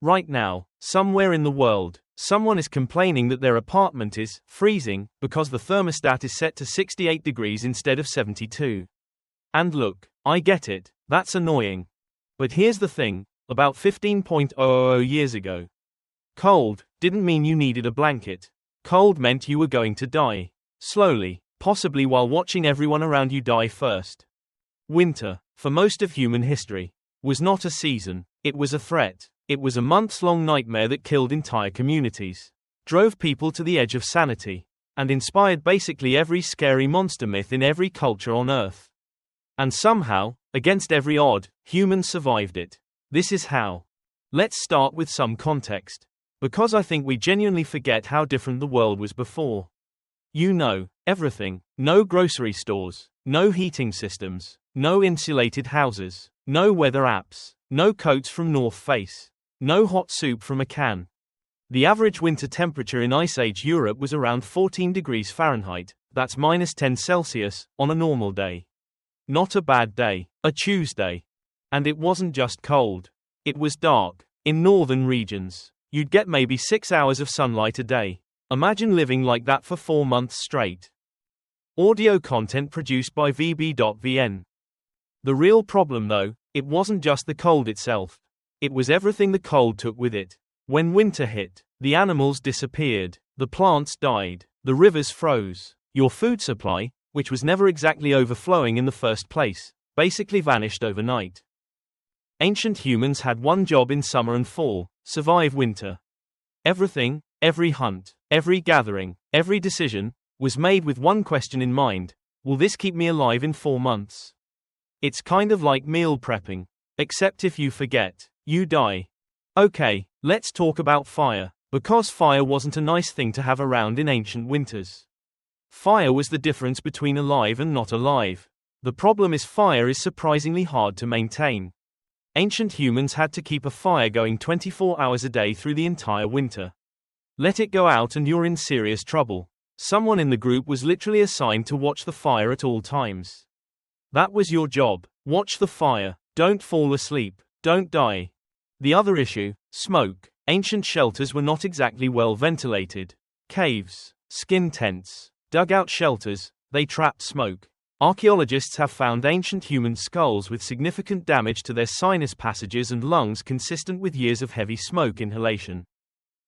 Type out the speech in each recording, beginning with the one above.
Right now, somewhere in the world, someone is complaining that their apartment is freezing because the thermostat is set to 68 degrees instead of 72. And look, I get it, that's annoying. But here's the thing, about 15,000 years ago, cold didn't mean you needed a blanket. Cold meant you were going to die. Slowly, possibly while watching everyone around you die first. Winter, for most of human history, was not a season, it was a threat. It was a months-long nightmare that killed entire communities, drove people to the edge of sanity, and inspired basically every scary monster myth in every culture on Earth. And somehow, against every odd, humans survived it. This is how. Let's start with some context. Because I think we genuinely forget how different the world was before. You know, everything. No grocery stores, no heating systems, no insulated houses, no weather apps, no coats from North Face. No hot soup from a can. The average winter temperature in Ice Age Europe was around 14 degrees Fahrenheit, that's -10 Celsius, on a normal day. Not a bad day, a Tuesday. And it wasn't just cold. It was dark. In northern regions, you'd get maybe 6 hours of sunlight a day. Imagine living like that for 4 months straight. Audio content produced by VB.VN. The real problem though, it wasn't just the cold itself. It was everything the cold took with it. When winter hit, the animals disappeared, the plants died, the rivers froze. Your food supply, which was never exactly overflowing in the first place, basically vanished overnight. Ancient humans had one job in summer and fall: survive winter. Everything, every hunt, every gathering, every decision, was made with one question in mind: will this keep me alive in 4 months? It's kind of like meal prepping, except if you forget, you die. Okay, let's talk about fire, because fire wasn't a nice thing to have around in ancient winters. Fire was the difference between alive and not alive. The problem is fire is surprisingly hard to maintain. Ancient humans had to keep a fire going 24 hours a day through the entire winter. Let it go out and you're in serious trouble. Someone in the group was literally assigned to watch the fire at all times. That was your job. Watch the fire. Don't fall asleep. Don't die. The other issue, smoke. Ancient shelters were not exactly well ventilated. Caves, skin tents, dugout shelters, they trapped smoke. Archaeologists have found ancient human skulls with significant damage to their sinus passages and lungs consistent with years of heavy smoke inhalation.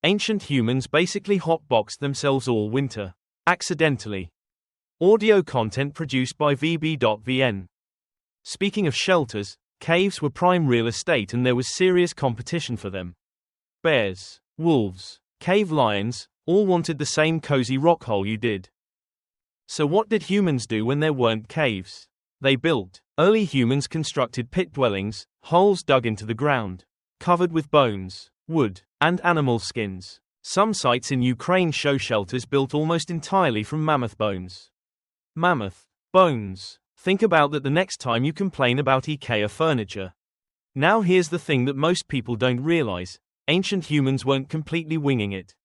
Ancient humans basically hotboxed themselves all winter. Accidentally. Audio content produced by VB.VN. Speaking of shelters, caves were prime real estate and there was serious competition for them. Bears, wolves, cave lions, all wanted the same cozy rock hole you did. So what did humans do when there weren't caves? They built. Early humans constructed pit dwellings, holes dug into the ground, covered with bones, wood, and animal skins. Some sites in Ukraine show shelters built almost entirely from mammoth bones. Mammoth bones. Think about that the next time you complain about IKEA furniture. Now here's the thing that most people don't realize. Ancient humans weren't completely winging it.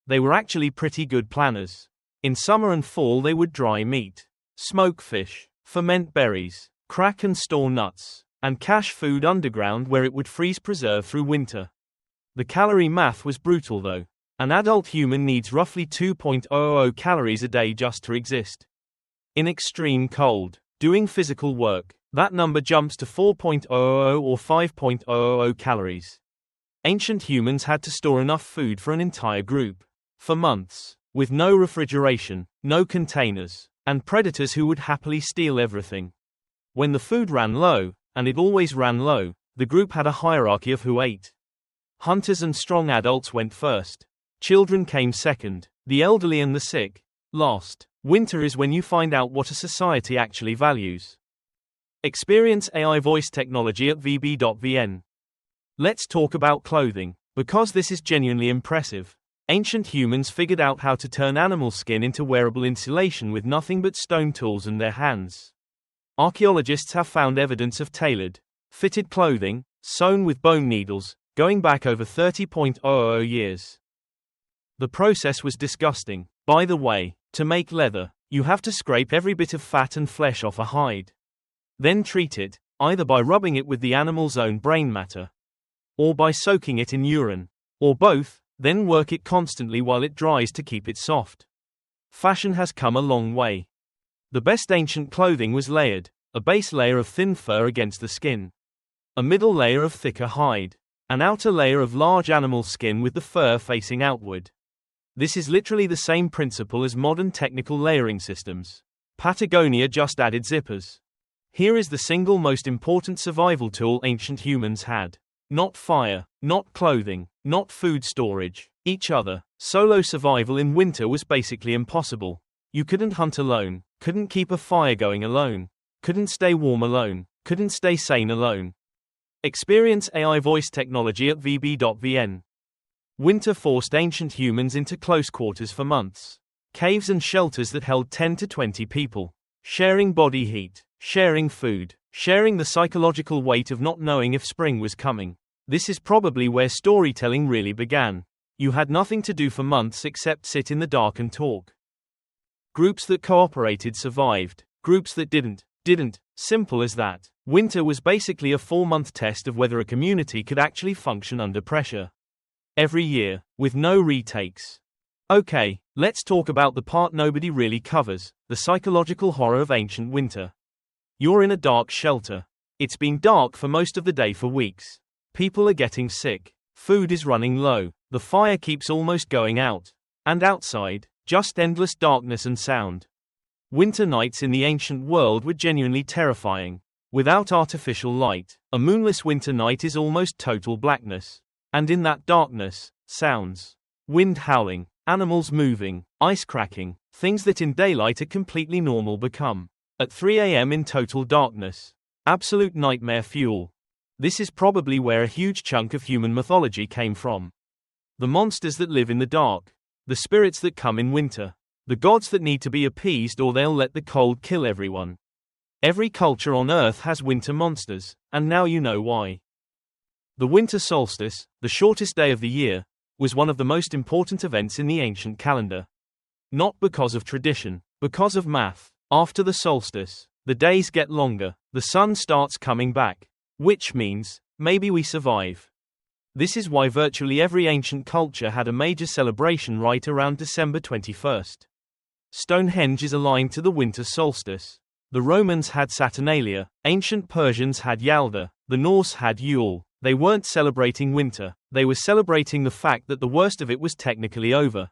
They were actually pretty good planners. In summer and fall they would dry meat, smoke fish, ferment berries, crack and store nuts, and cache food underground where it would freeze preserve through winter. The calorie math was brutal though. An adult human needs roughly 2,000 calories a day just to exist. In extreme cold, doing physical work, that number jumps to 4,000 or 5,000 calories. Ancient humans had to store enough food for an entire group. For months. With no refrigeration, no containers, and predators who would happily steal everything. When the food ran low, and it always ran low, the group had a hierarchy of who ate. Hunters and strong adults went first. Children came second, the elderly and the sick last. Winter is when you find out what a society actually values. Experience AI voice technology at VB.VN. Let's talk about clothing, because this is genuinely impressive. Ancient humans figured out how to turn animal skin into wearable insulation with nothing but stone tools and their hands. Archaeologists have found evidence of tailored, fitted clothing, sewn with bone needles, going back over 30,000 years. The process was disgusting. By the way, to make leather, you have to scrape every bit of fat and flesh off a hide. Then treat it, either by rubbing it with the animal's own brain matter, Or by soaking it in urine. Or both, then work it constantly while it dries to keep it soft. Fashion has come a long way. The best ancient clothing was layered, a base layer of thin fur against the skin. A middle layer of thicker hide. An outer layer of large animal skin with the fur facing outward. This is literally the same principle as modern technical layering systems. Patagonia just added zippers. Here is the single most important survival tool ancient humans had. Not fire, not clothing, not food storage, each other. Solo survival in winter was basically impossible. You couldn't hunt alone, couldn't keep a fire going alone, couldn't stay warm alone, couldn't stay sane alone. Experience AI voice technology at vb.vn. Winter forced ancient humans into close quarters for months. Caves and shelters that held 10 to 20 people. Sharing body heat, sharing food, sharing the psychological weight of not knowing if spring was coming. This is probably where storytelling really began. You had nothing to do for months except sit in the dark and talk. Groups that cooperated survived. Groups that didn't. Simple as that. Winter was basically a 4-month test of whether a community could actually function under pressure. Every year, with no retakes. Okay, let's talk about the part nobody really covers, the psychological horror of ancient winter. You're in a dark shelter. It's been dark for most of the day for weeks. People are getting sick. Food is running low. The fire keeps almost going out. And outside, just endless darkness and sound. Winter nights in the ancient world were genuinely terrifying. Without artificial light, a moonless winter night is almost total blackness. And in that darkness, sounds. Wind howling, animals moving, ice cracking, things that in daylight are completely normal become. At 3 a.m. in total darkness. Absolute nightmare fuel. This is probably where a huge chunk of human mythology came from. The monsters that live in the dark. The spirits that come in winter. The gods that need to be appeased or they'll let the cold kill everyone. Every culture on Earth has winter monsters, and now you know why. The winter solstice, the shortest day of the year, was one of the most important events in the ancient calendar. Not because of tradition, because of math. After the solstice, the days get longer, the sun starts coming back. Which means, maybe we survive. This is why virtually every ancient culture had a major celebration right around December 21st. Stonehenge is aligned to the winter solstice. The Romans had Saturnalia, ancient Persians had Yalda, the Norse had Yule. They weren't celebrating winter, they were celebrating the fact that the worst of it was technically over.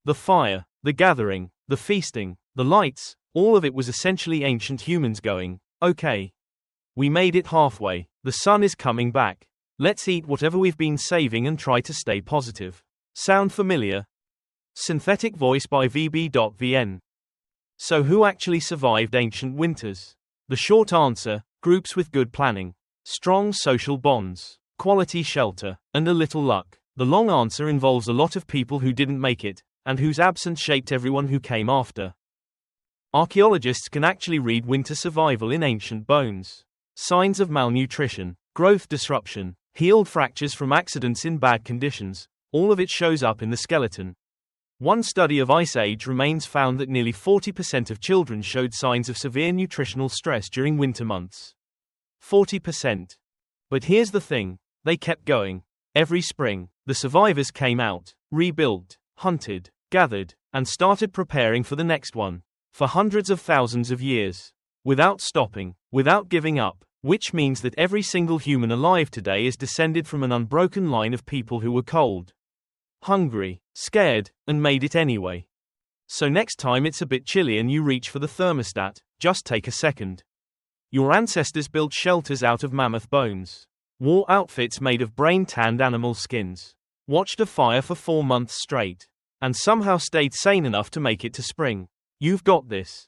The fire, the gathering, the feasting, the lights, all of it was essentially ancient humans going, okay. We made it halfway, the sun is coming back. Let's eat whatever we've been saving and try to stay positive. Sound familiar? Synthetic voice by vb.vn. So who actually survived ancient winters? The short answer, groups with good planning. Strong social bonds, quality shelter, and a little luck. The long answer involves a lot of people who didn't make it, and whose absence shaped everyone who came after. Archaeologists can actually read winter survival in ancient bones. Signs of malnutrition, growth disruption, healed fractures from accidents in bad conditions, all of it shows up in the skeleton. One study of Ice Age remains found that nearly 40% of children showed signs of severe nutritional stress during winter months. 40%. But here's the thing, they kept going. Every spring, the survivors came out, rebuilt, hunted, gathered, and started preparing for the next one. For hundreds of thousands of years. Without stopping, without giving up, which means that every single human alive today is descended from an unbroken line of people who were cold, hungry, scared, and made it anyway. So next time it's a bit chilly and you reach for the thermostat, just take a second. Your ancestors built shelters out of mammoth bones, wore outfits made of brain-tanned animal skins, watched a fire for 4 months straight, and somehow stayed sane enough to make it to spring. You've got this.